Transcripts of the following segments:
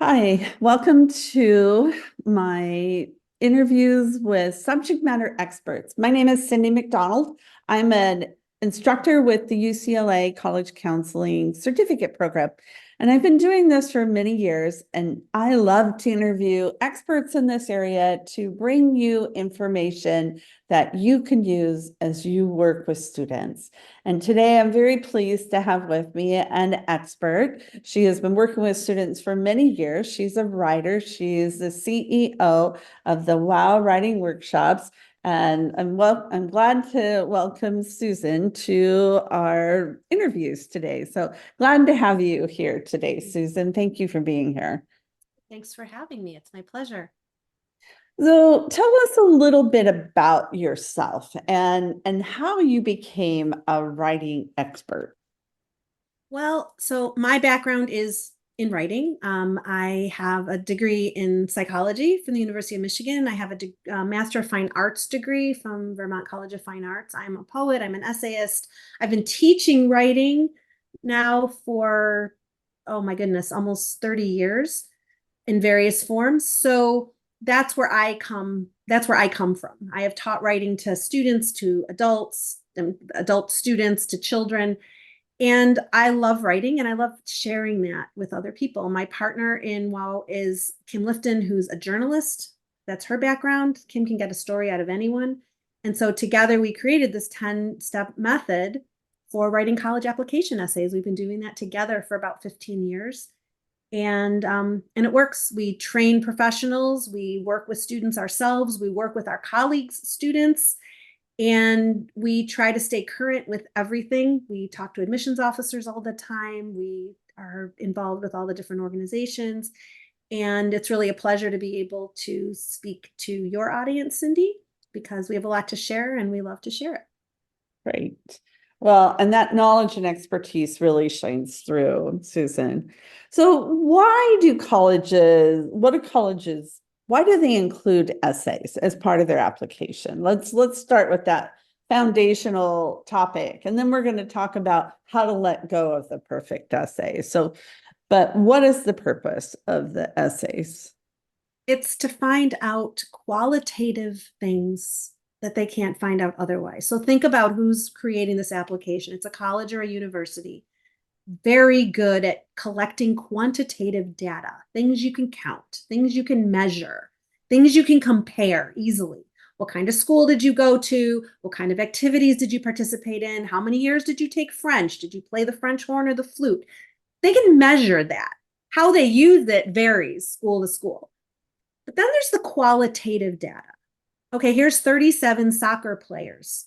Hi, welcome to my interviews with subject matter experts. My name is Cyndy McDonald. I'm an instructor with the UCLA College Counseling Certificate Program, and I've been doing this for many years, and I love to interview experts in this area to bring you information that you can use as you work with students. And today I'm very pleased to have with me an expert. She has been working with students for many years. She's a writer. She's the CEO of the WOW Writing Workshops. And I'm glad to welcome Susan to our interviews today. So glad to have you here today, Susan. Thank you for being here. Thanks for having me. It's my pleasure. So tell us a little bit about yourself and how you became a writing expert. Well, so my background is in writing. I have a degree in psychology from the University of Michigan. I have a Master of Fine Arts degree from Vermont College of Fine Arts. I'm a poet. I'm an essayist. I've been teaching writing now for, oh my goodness, almost 30 years in various forms. So that's where I come. That's where I come from. I have taught writing to students, to adults, and adult students, to children. And I love writing and I love sharing that with other people. My partner in WOW is Kim Lifton, who's a journalist. That's her background. Kim can get a story out of anyone. And so together we created this 10-step method for writing college application essays. We've been doing that together for about 15 years. And it works. We train professionals, we work with students ourselves, we work with our colleagues, students, and we try to stay current with everything. We talk to admissions officers all the time. We are involved with all the different organizations. And it's really a pleasure to be able to speak to your audience, Cyndy, because we have a lot to share and we love to share it. Great. Well, and that knowledge and expertise really shines through, Susan. So why do they include essays as part of their application? Let's start with that foundational topic, and then we're going to talk about how to let go of the perfect essay. So, but what is the purpose of the essays? It's to find out qualitative things that they can't find out otherwise. So think about who's creating this application. It's a college or a university. Very good at collecting quantitative data, things you can count, things you can measure, things you can compare easily. What kind of school did you go to? What kind of activities did you participate in? How many years did you take French? Did you play the French horn or the flute? They can measure that. How they use it varies school to school. But then there's the qualitative data. Okay, here's 37 soccer players.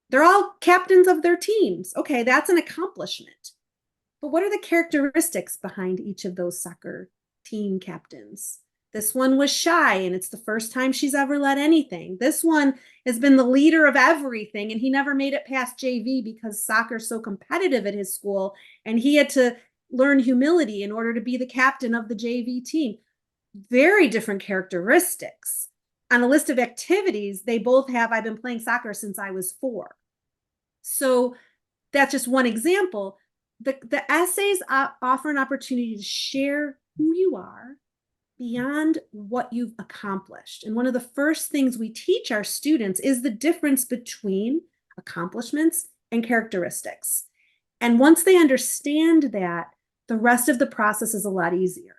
They're all captains of their teams. Okay, that's an accomplishment. But what are the characteristics behind each of those soccer team captains? This one was shy, and it's the first time she's ever led anything. This one has been the leader of everything, and he never made it past JV because soccer's so competitive at his school, and he had to learn humility in order to be the captain of the JV team. Very different characteristics. On a list of activities, they both have, I've been playing soccer since I was 4. So that's just one example. The essays offer an opportunity to share who you are beyond what you've accomplished. And one of the first things we teach our students is the difference between accomplishments and characteristics. And once they understand that, the rest of the process is a lot easier.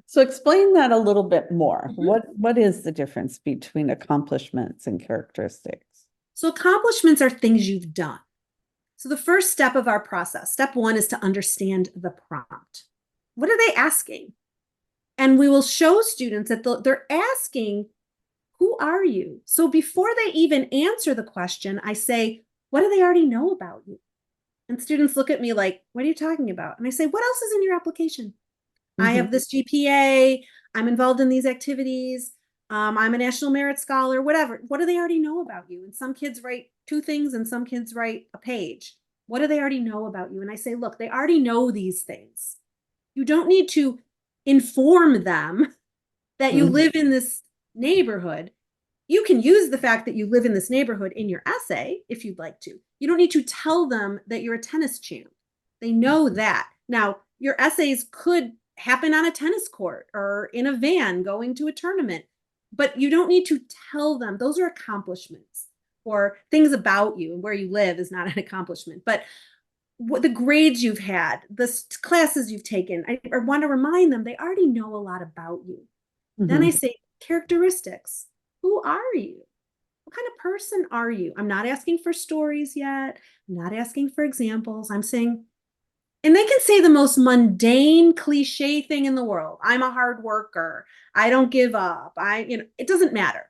So explain that a little bit more. Mhm. What is the difference between accomplishments and characteristics? So accomplishments are things you've done. So the first step of our process, step 1, is to understand the prompt. What are they asking? And we will show students that they're asking, who are you? So before they even answer the question, I say, what do they already know about you? And students look at me like, what are you talking about? And I say, what else is in your application? I Mhm. have this GPA. I'm involved in these activities. I'm a National Merit Scholar, whatever. What do they already know about you? And some kids write 2 things and some kids write a page. What do they already know about you? And I say, look, they already know these things. You don't need to inform them that you Mhm. live in this neighborhood. You can use the fact that you live in this neighborhood in your essay if you'd like to. You don't need to tell them that you're a tennis champ. They know that. Now, your essays could happen on a tennis court or in a van going to a tournament. But you don't need to tell them. Those are accomplishments, or things about you and where you live is not an accomplishment. But what the grades you've had, the classes you've taken, I want to remind them they already know a lot about you. Then I say characteristics. Who are you? What kind of person are you? I'm not asking for stories yet. I'm not asking for examples. I'm saying, and they can say the most mundane cliche thing in the world. I'm a hard worker. I don't give up. It doesn't matter.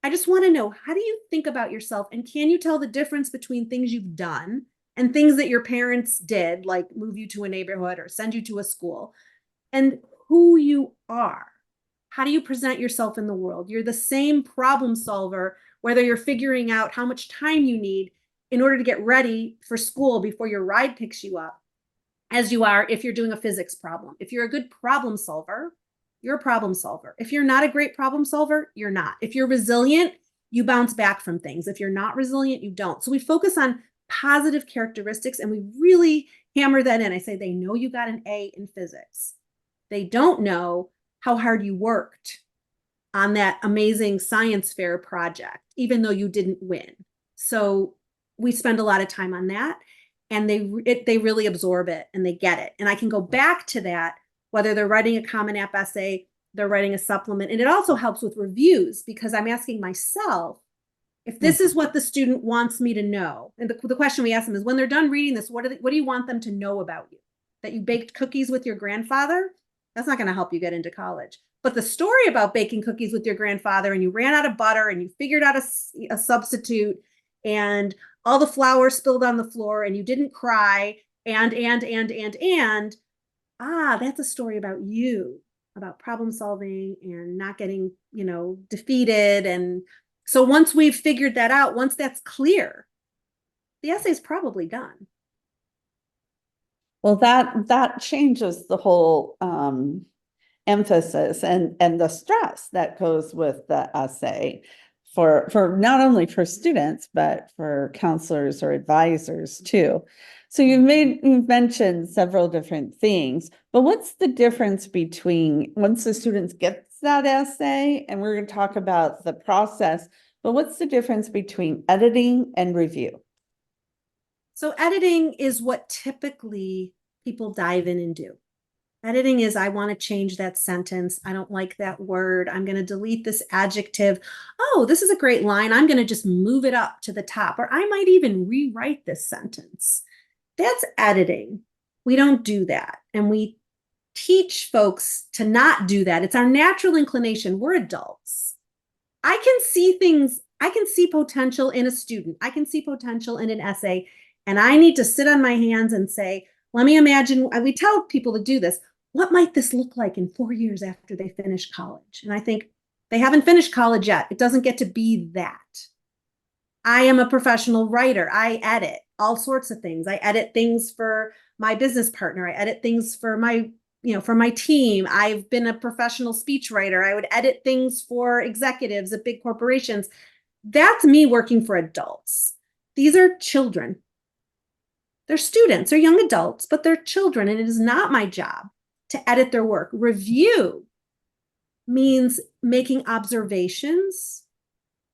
I just want to know, how do you think about yourself? And can you tell the difference between things you've done and things that your parents did, like move you to a neighborhood or send you to a school, and who you are? How do you present yourself in the world? You're the same problem solver, whether you're figuring out how much time you need in order to get ready for school before your ride picks you up, as you are if you're doing a physics problem. If you're a good problem solver, you're a problem solver. If you're not a great problem solver, you're not. If you're resilient, you bounce back from things. If you're not resilient, you don't. So we focus on positive characteristics and we really hammer that in. I say, they know you got an A in physics. They don't know how hard you worked on that amazing science fair project, even though you didn't win. So we spend a lot of time on that, and they really absorb it and they get it. And I can go back to that, whether they're writing a Common App essay, they're writing a supplement. And it also helps with reviews, because I'm asking myself, if this is what the student wants me to know, and the question we ask them is, when they're done reading this, what do you want them to know about you? That you baked cookies with your grandfather? That's not going to help you get into college. But the story about baking cookies with your grandfather, and you ran out of butter and you figured out a substitute, and all the flour spilled on the floor and you didn't cry, and that's a story about you, about problem solving and not getting, defeated. And so once we've figured that out, once that's clear, the essay's probably done. Well, that changes the whole emphasis and the stress that goes with the essay for not only for students, but for counselors or advisors too. So you've mentioned several different things, but what's the difference between once the students get that essay, and we're going to talk about the process, but what's the difference between editing and review? So editing is what typically people dive in and do. Editing is, I want to change that sentence. I don't like that word. I'm going to delete this adjective. Oh, this is a great line. I'm going to just move it up to the top, or I might even rewrite this sentence. That's editing. We don't do that. And we teach folks to not do that. It's our natural inclination. We're adults. I can see things. I can see potential in a student. I can see potential in an essay. And I need to sit on my hands and say, let me imagine. We tell people to do this. What might this look like in 4 years after they finish college? And I think they haven't finished college yet. It doesn't get to be that. I am a professional writer. I edit all sorts of things. I edit things for my business partner. I edit things for my team. I've been a professional speechwriter. I would edit things for executives at big corporations. That's me working for adults. These are children. They're students, they're young adults, but they're children, and it is not my job to edit their work. Review means making observations,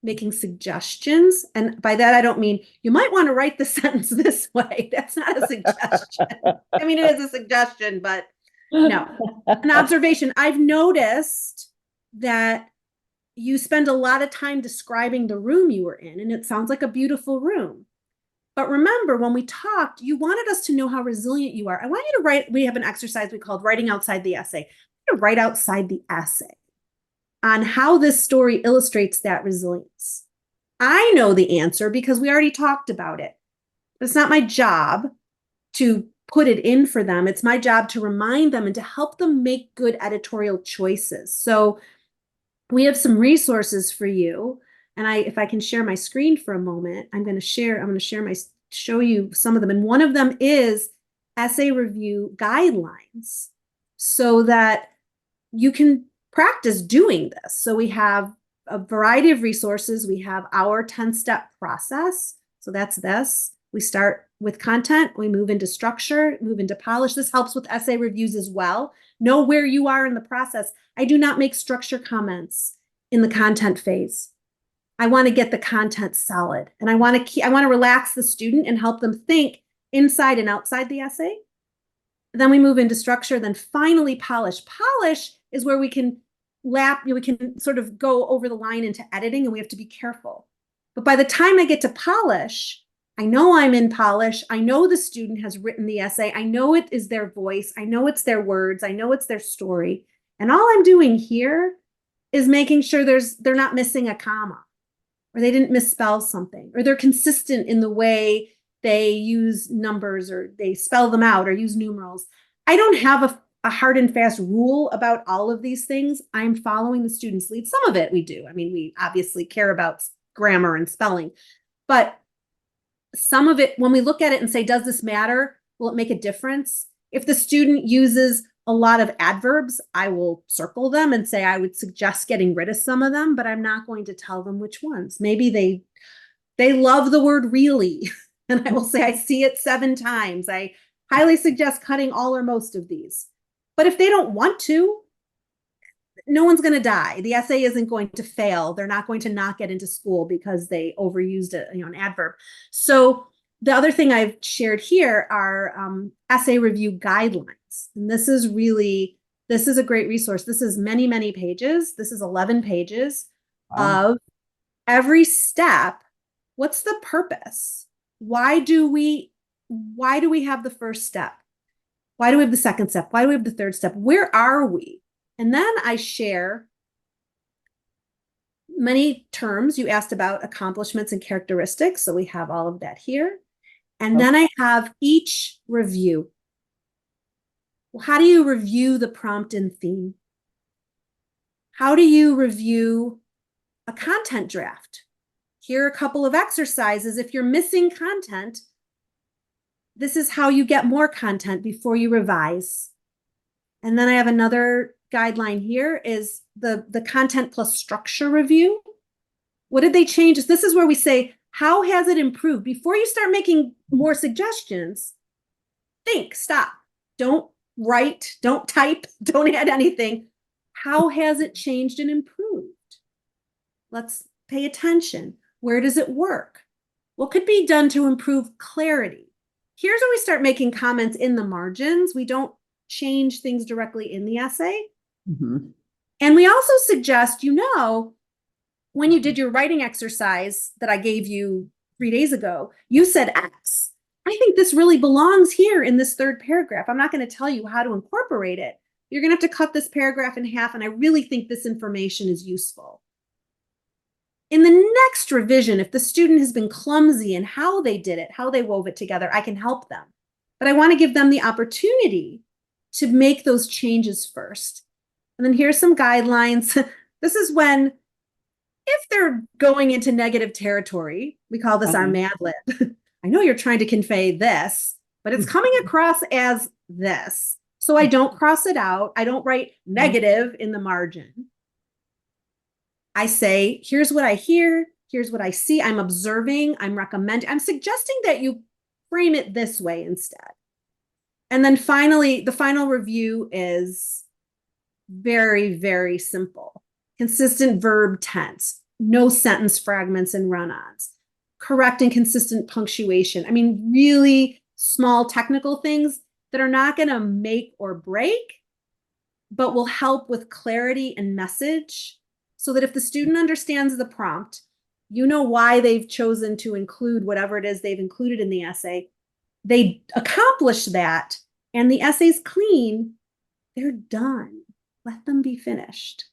making suggestions. And by that, I don't mean you might want to write the sentence this way. That's not a suggestion. I mean, it is a suggestion, but no, an observation. I've noticed that you spend a lot of time describing the room you were in, and it sounds like a beautiful room. But remember, when we talked, you wanted us to know how resilient you are. I want you to write, we have an exercise we called writing outside the essay. To write outside the essay on how this story illustrates that resilience. I know the answer because we already talked about it. But it's not my job to put it in for them. It's my job to remind them and to help them make good editorial choices. So we have some resources for you. And if I can share my screen for a moment, I'm going to show you some of them. And one of them is essay review guidelines, so that you can practice doing this. So we have a variety of resources. We have our 10-step process. So that's this. We start with content, we move into structure, move into polish. This helps with essay reviews as well. Know where you are in the process. I do not make structure comments in the content phase. I want to get the content solid, and I want to relax the student and help them think inside and outside the essay. Then we move into structure, then finally polish. Polish is where we can sort of go over the line into editing, and we have to be careful. But by the time I get to polish, I know I'm in polish. I know the student has written the essay. I know it is their voice. I know it's their words. I know it's their story. And all I'm doing here is making sure they're not missing a comma, or they didn't misspell something, or they're consistent in the way they use numbers, or they spell them out, or use numerals. I don't have a hard and fast rule about all of these things. I'm following the student's lead. Some of it we do. I mean, we obviously care about grammar and spelling, but some of it, when we look at it and say, does this matter? Will it make a difference? If the student uses a lot of adverbs, I will circle them and say I would suggest getting rid of some of them, but I'm not going to tell them which ones. Maybe they love the word really, and I will say I see it 7 times. I highly suggest cutting all or most of these. But if they don't want to, no one's going to die. The essay isn't going to fail. They're not going to not get into school because they overused an adverb. So the other thing I've shared here are essay review guidelines. And this is a great resource. This is many, many pages. This is 11 pages of every step. What's the purpose? Why do we have the first step? Why do we have the second step? Why do we have the third step? Where are we? And then I share many terms. You asked about accomplishments and characteristics. So we have all of that here. And then I have each review. Well, how do you review the prompt and theme? How do you review a content draft? Here are a couple of exercises. If you're missing content, this is how you get more content before you revise. And then I have another guideline here is the content plus structure review. What did they change? This is where we say, how has it improved? Before you start making more suggestions, think, stop. Don't write, don't type, don't add anything. How has it changed and improved? Let's pay attention. Where does it work? What could be done to improve clarity? Here's where we start making comments in the margins. We don't change things directly in the essay. Mm-hmm. And we also suggest, when you did your writing exercise that I gave you 3 days ago, you said X. I think this really belongs here in this third paragraph. I'm not going to tell you how to incorporate it. You're going to have to cut this paragraph in half, and I really think this information is useful. In the next revision, if the student has been clumsy in how they did it, how they wove it together, I can help them. But I want to give them the opportunity to make those changes first. And then here's some guidelines. This is when, if they're going into negative territory, we call this our Mad Lib. I know you're trying to convey this, but it's coming across as this. So I don't cross it out. I don't write negative in the margin. I say, here's what I hear. Here's what I see. I'm observing. I'm recommending. I'm suggesting that you frame it this way instead. And then finally, the final review is very, very simple. Consistent verb tense, no sentence fragments and run-ons, correct and consistent punctuation. I mean, really small technical things that are not going to make or break, but will help with clarity and message, so that if the student understands the prompt, you know why they've chosen to include whatever it is they've included in the essay. They accomplish that, and the essay's clean. They're done. Let them be finished.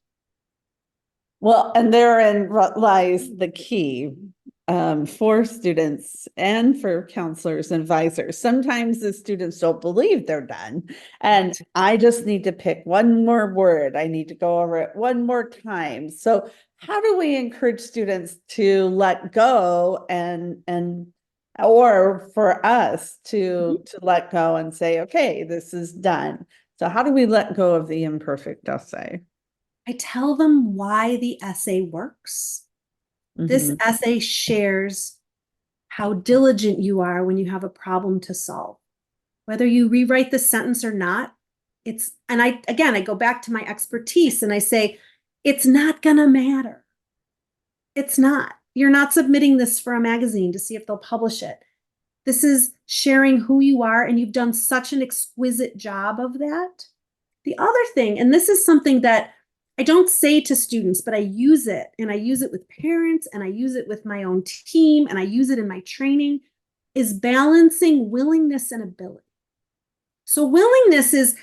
Well, and therein lies the key for students and for counselors and advisors. Sometimes the students don't believe they're done, and I just need to pick one more word. I need to go over it one more time. So how do we encourage students to let go or for us to let go and say, okay, this is done. So how do we let go of the imperfect essay? I tell them why the essay works. This essay shares how diligent you are when you have a problem to solve. Whether you rewrite the sentence or not, and I go back to my expertise and I say, it's not gonna matter. It's not. You're not submitting this for a magazine to see if they'll publish it. This is sharing who you are, and you've done such an exquisite job of that. The other thing, and this is something that I don't say to students, but I use it, and I use it with parents, and I use it with my own team, and I use it in my training, is balancing willingness and ability. So willingness is,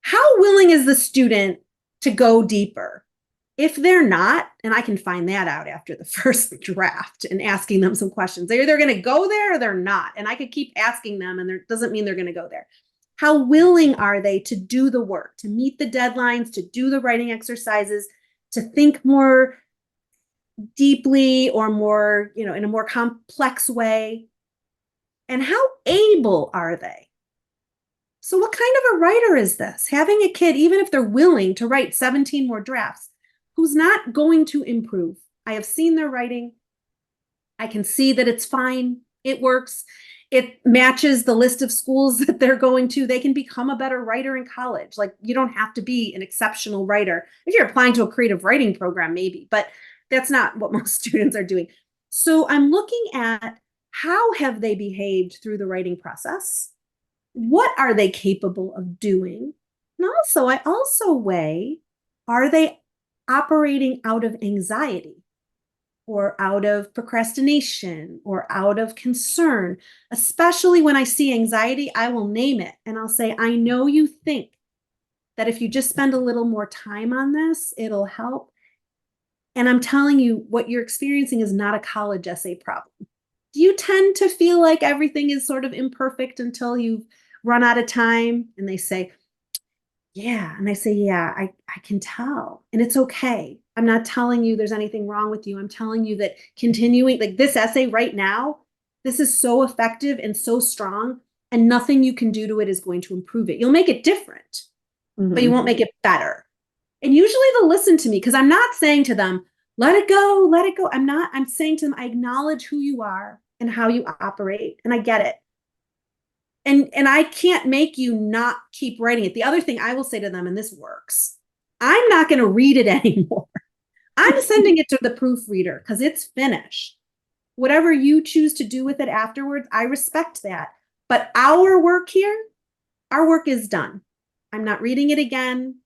how willing is the student to go deeper? If they're not, and I can find that out after the first draft and asking them some questions, they're either going to go there or they're not. And I could keep asking them, and it doesn't mean they're going to go there. How willing are they to do the work, to meet the deadlines, to do the writing exercises, to think more deeply or more, in a more complex way? And how able are they? So what kind of a writer is this? Having a kid, even if they're willing to write 17 more drafts, who's not going to improve. I have seen their writing. I can see that it's fine. It works. It matches the list of schools that they're going to. They can become a better writer in college. Like, you don't have to be an exceptional writer. If you're applying to a creative writing program, maybe, but that's not what most students are doing. So I'm looking at, how have they behaved through the writing process? What are they capable of doing? And also, I also weigh, are they operating out of anxiety or out of procrastination or out of concern? Especially when I see anxiety, I will name it and I'll say, I know you think that if you just spend a little more time on this, it'll help. And I'm telling you, what you're experiencing is not a college essay problem. Do you tend to feel like everything is sort of imperfect until you've run out of time? And they say, yeah. And I say, yeah, I can tell. And it's okay. I'm not telling you there's anything wrong with you. I'm telling you that continuing, like this essay right now, this is so effective and so strong, and nothing you can do to it is going to improve it. You'll make it different, but you won't make it better. And usually they'll listen to me, because I'm not saying to them, let it go, let it go. I'm saying to them, I acknowledge who you are and how you operate, and I get it. And I can't make you not keep writing it. The other thing I will say to them, and this works, I'm not going to read it anymore. I'm sending it to the proofreader because it's finished. Whatever you choose to do with it afterwards, I respect that. But our work here, our work is done. I'm not reading it again.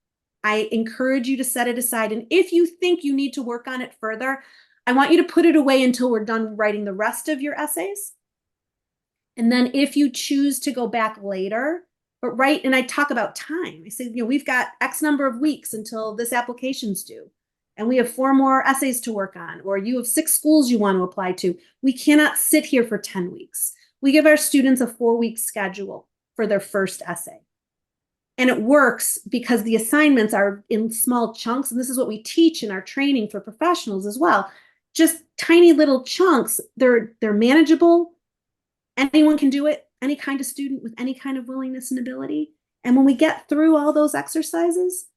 I encourage you to set it aside. And if you think you need to work on it further, I want you to put it away until we're done writing the rest of your essays. And then if you choose to go back later, but write, and I talk about time. I say, we've got X number of weeks until this application's due, and we have 4 more essays to work on, or you have 6 schools you want to apply to. We cannot sit here for 10 weeks. We give our students a 4-week schedule for their first essay. And it works because the assignments are in small chunks. And this is what we teach in our training for professionals as well. Just tiny little chunks. They're manageable. Anyone can do it, any kind of student with any kind of willingness and ability. And when we get through all those exercises,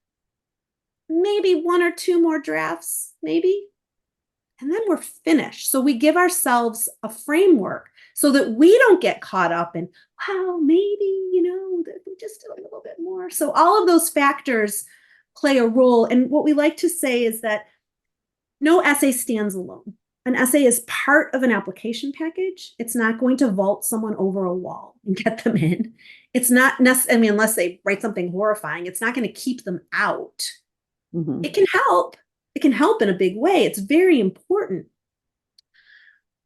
maybe 1 or 2 more drafts, maybe, and then we're finished. So we give ourselves a framework so that we don't get caught up in, well, maybe, that we just did a little bit more. So all of those factors play a role. And what we like to say is that no essay stands alone. An essay is part of an application package. It's not going to vault someone over a wall and get them in. It's not necessarily, unless they write something horrifying, it's not going to keep them out. It can help. It can help in a big way. It's very important.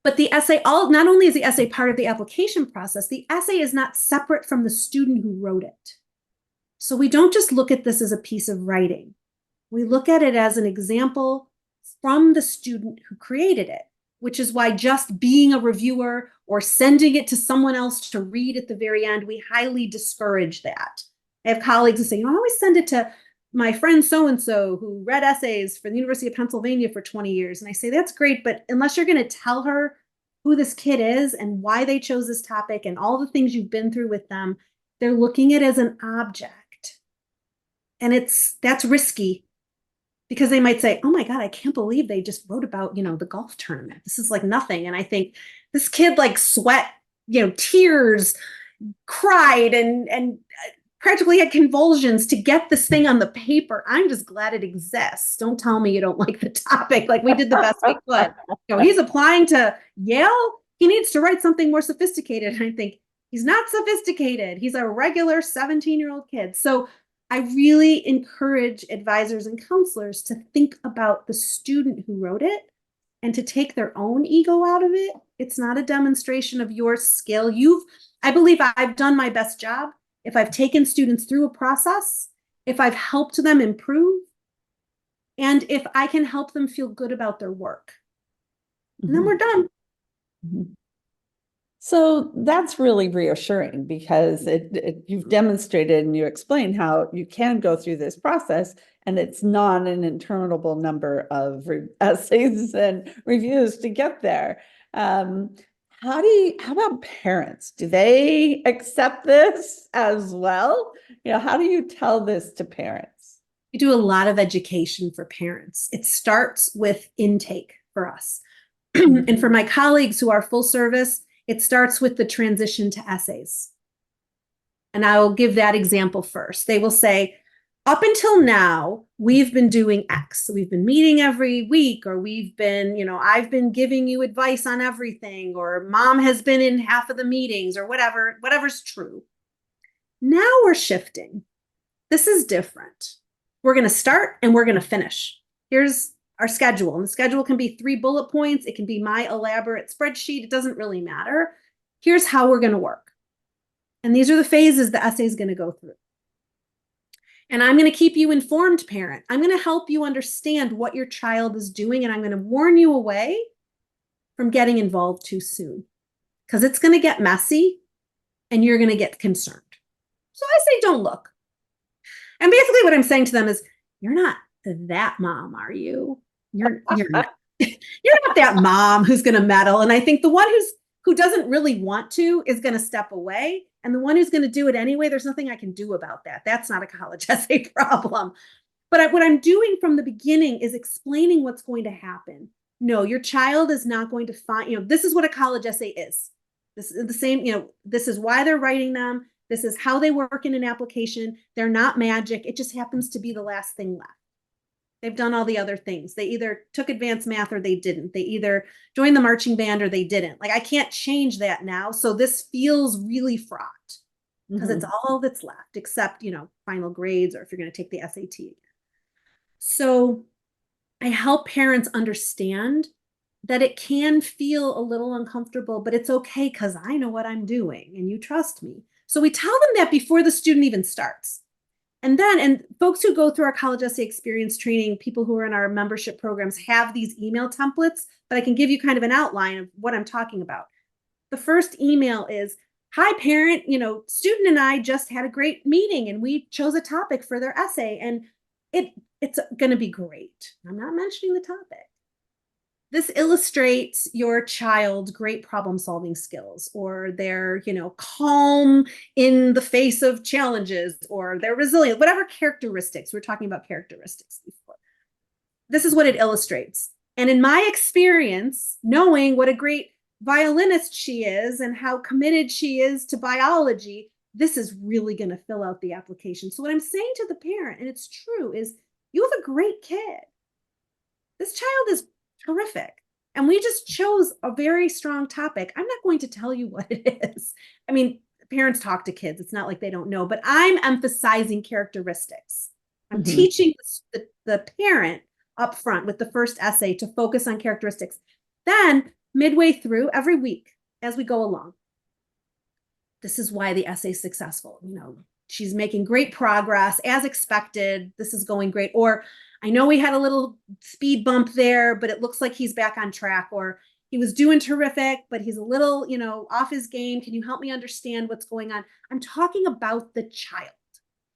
But the essay, not only is the essay part of the application process, the essay is not separate from the student who wrote it. So we don't just look at this as a piece of writing. We look at it as an example from the student who created it, which is why just being a reviewer or sending it to someone else to read at the very end, we highly discourage that. I have colleagues who say, I always send it to my friend so-and-so who read essays for the University of Pennsylvania for 20 years. And I say, that's great, but unless you're going to tell her who this kid is and why they chose this topic and all the things you've been through with them, they're looking at it as an object. And that's risky, because they might say, oh my God, I can't believe they just wrote about, the golf tournament. This is like nothing. And I think this kid like sweat, tears, cried and practically had convulsions to get this thing on the paper. I'm just glad it exists. Don't tell me you don't like the topic. Like we did the best we could. He's applying to Yale. He needs to write something more sophisticated. And I think he's not sophisticated. He's a regular 17-year-old kid. So I really encourage advisors and counselors to think about the student who wrote it and to take their own ego out of it. It's not a demonstration of your skill. I believe I've done my best job if I've taken students through a process, if I've helped them improve, and if I can help them feel good about their work. And then we're done. Mm-hmm. So that's really reassuring because you've demonstrated and you explained how you can go through this process and it's not an interminable number of essays and reviews to get there. How about parents? Do they accept this as well? How do you tell this to parents? We do a lot of education for parents. It starts with intake for us. And for my colleagues who are full service, it starts with the transition to essays. And I'll give that example first. They will say, up until now, we've been doing X. We've been meeting every week, or we've been, I've been giving you advice on everything, or mom has been in half of the meetings, or whatever's true. Now we're shifting. This is different. We're going to start and we're going to finish. Here's our schedule. And the schedule can be 3 bullet points. It can be my elaborate spreadsheet. It doesn't really matter. Here's how we're going to work. And these are the phases the essay is going to go through. And I'm going to keep you informed, parent. I'm going to help you understand what your child is doing. And I'm going to warn you away from getting involved too soon, because it's going to get messy and you're going to get concerned. So I say, don't look. And basically what I'm saying to them is, you're not that mom, are you? You're not, you're not that mom who's going to meddle. And I think the one who doesn't really want to is going to step away. And the one who's going to do it anyway, there's nothing I can do about that. That's not a college essay problem. But what I'm doing from the beginning is explaining what's going to happen. No, your child is not going to find, this is what a college essay is. This is the same, this is why they're writing them. This is how they work in an application. They're not magic. It just happens to be the last thing left. They've done all the other things. They either took advanced math or they didn't. They either joined the marching band or they didn't. Like, I can't change that now. So this feels really fraught because it's all that's left, except, final grades, or if you're going to take the SAT. So I help parents understand that it can feel a little uncomfortable, but it's okay because I know what I'm doing and you trust me. So we tell them that before the student even starts. And folks who go through our college essay experience training, people who are in our membership programs, have these email templates, but I can give you kind of an outline of what I'm talking about. The first email is, hi parent, student and I just had a great meeting and we chose a topic for their essay and it's going to be great. I'm not mentioning the topic. This illustrates your child's great problem-solving skills, or their, calm in the face of challenges, or their resilience, whatever characteristics. We're talking about characteristics before. This is what it illustrates. And in my experience, knowing what a great violinist she is and how committed she is to biology, this is really going to fill out the application. So what I'm saying to the parent, and it's true, is you have a great kid. This child is terrific. And we just chose a very strong topic. I'm not going to tell you what it is. I mean, parents talk to kids. It's not like they don't know, but I'm emphasizing characteristics. I'm teaching the parent up front with the first essay to focus on characteristics. Then midway through every week, as we go along, this is why the essay is successful. She's making great progress as expected. This is going great. Or I know we had a little speed bump there, but it looks like he's back on track. Or he was doing terrific, but he's a little, off his game. Can you help me understand what's going on? I'm talking about the child.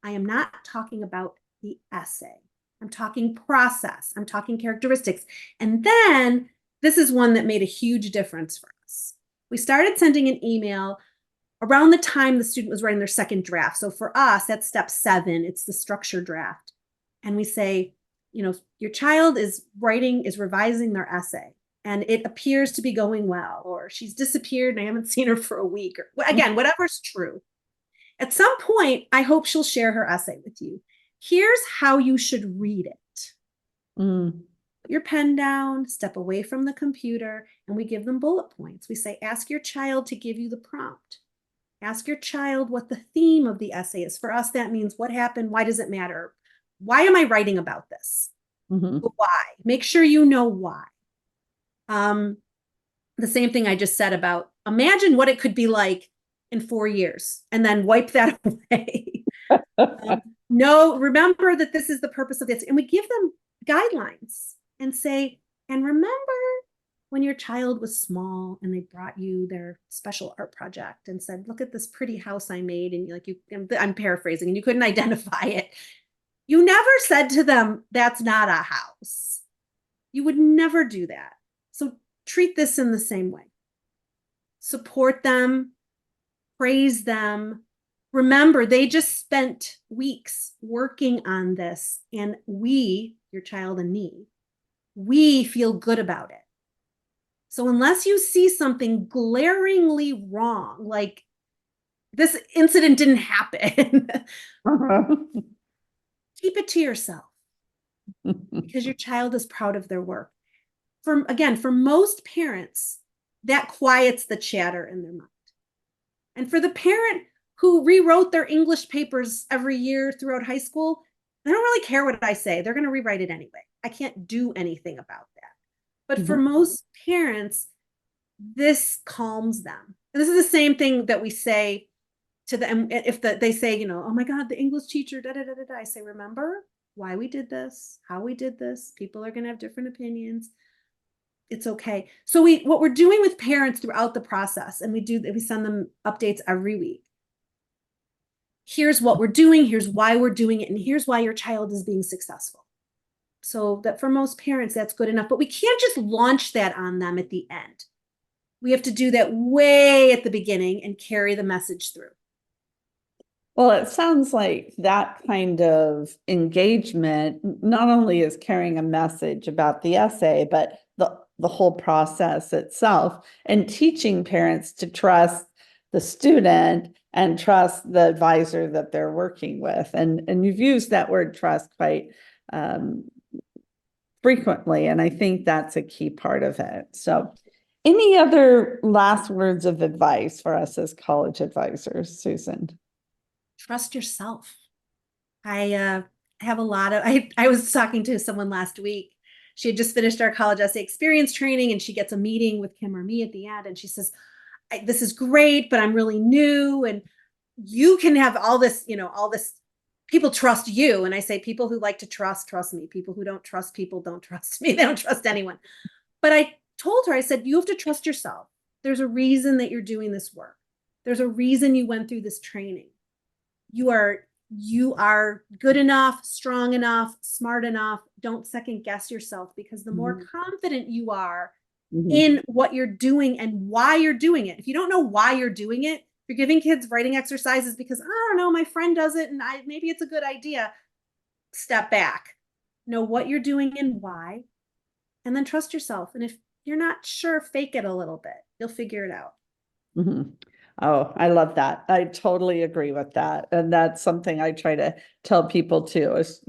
I am not talking about the essay. I'm talking process. I'm talking characteristics. And then this is one that made a huge difference for us. We started sending an email around the time the student was writing their second draft. So for us, that's step 7. It's the structure draft. And we say, your child is revising their essay and it appears to be going well, or she's disappeared and I haven't seen her for a week, or again, whatever's true. At some point, I hope she'll share her essay with you. Here's how you should read it. Mm. Put your pen down, step away from the computer, and we give them bullet points. We say, ask your child to give you the prompt. Ask your child what the theme of the essay is. For us, that means what happened, why does it matter? Why am I writing about this? Mm-hmm. Why? Make sure you know why. The same thing I just said about imagine what it could be like in 4 years and then wipe that away. No, remember that this is the purpose of this. And we give them guidelines and say, and remember when your child was small and they brought you their special art project and said, look at this pretty house I made. And I'm paraphrasing, and you couldn't identify it. You never said to them, that's not a house. You would never do that. So treat this in the same way. Support them, praise them. Remember, they just spent weeks working on this, and we, your child and me, we feel good about it. So unless you see something glaringly wrong, like this incident didn't happen, keep it to yourself because your child is proud of their work. For most parents, that quiets the chatter in their mind. And for the parent who rewrote their English papers every year throughout high school, they don't really care what I say. They're going to rewrite it anyway. I can't do anything about that. But for most parents, this calms them. And this is the same thing that we say to them. If they say, oh my God, the English teacher, da, da, da, da, da. I say, remember why we did this, how we did this. People are going to have different opinions. It's okay. So what we're doing with parents throughout the process, and we send them updates every week. Here's what we're doing. Here's why we're doing it. And here's why your child is being successful. So that for most parents, that's good enough. But we can't just launch that on them at the end. We have to do that way at the beginning and carry the message through. Well, it sounds like that kind of engagement not only is carrying a message about the essay, but the whole process itself, and teaching parents to trust the student and trust the advisor that they're working with. And you've used that word trust quite frequently, and I think that's a key part of it. So any other last words of advice for us as college advisors, Susan? Trust yourself. I have a lot of, I was talking to someone last week. She had just finished our college essay experience training, and she gets a meeting with Kim or me at the end. And she says, this is great, but I'm really new. And you can have all this, all this, people trust you. And I say, people who like to trust me. People who don't trust people don't trust me. They don't trust anyone. But I told her, I said, you have to trust yourself. There's a reason that you're doing this work. There's a reason you went through this training. You are good enough, strong enough, smart enough. Don't second guess yourself, because the more confident you are in what you're doing and why you're doing it. If you don't know why you're doing it, you're giving kids writing exercises because, I don't know, my friend does it and maybe it's a good idea. Step back, know what you're doing and why, and then trust yourself. And if you're not sure, fake it a little bit. You'll figure it out. Oh, I love that. I totally agree with that. And that's something I try to tell people too, is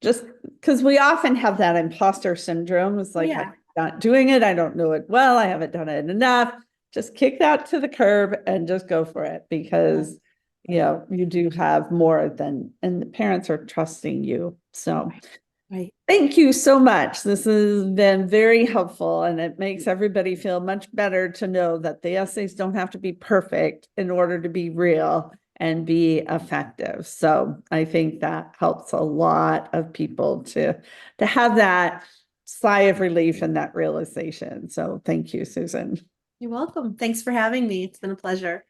just because we often have that imposter syndrome. It's like, I'm not doing it. I don't know it well. I haven't done it enough. Just kick that to the curb and just go for it, because you do have more than, and the parents are trusting you. So Right. Thank you so much. This has been very helpful, and it makes everybody feel much better to know that the essays don't have to be perfect in order to be real and be effective. So I think that helps a lot of people to have that sigh of relief and that realization. So thank you, Susan. You're welcome. Thanks for having me. It's been a pleasure.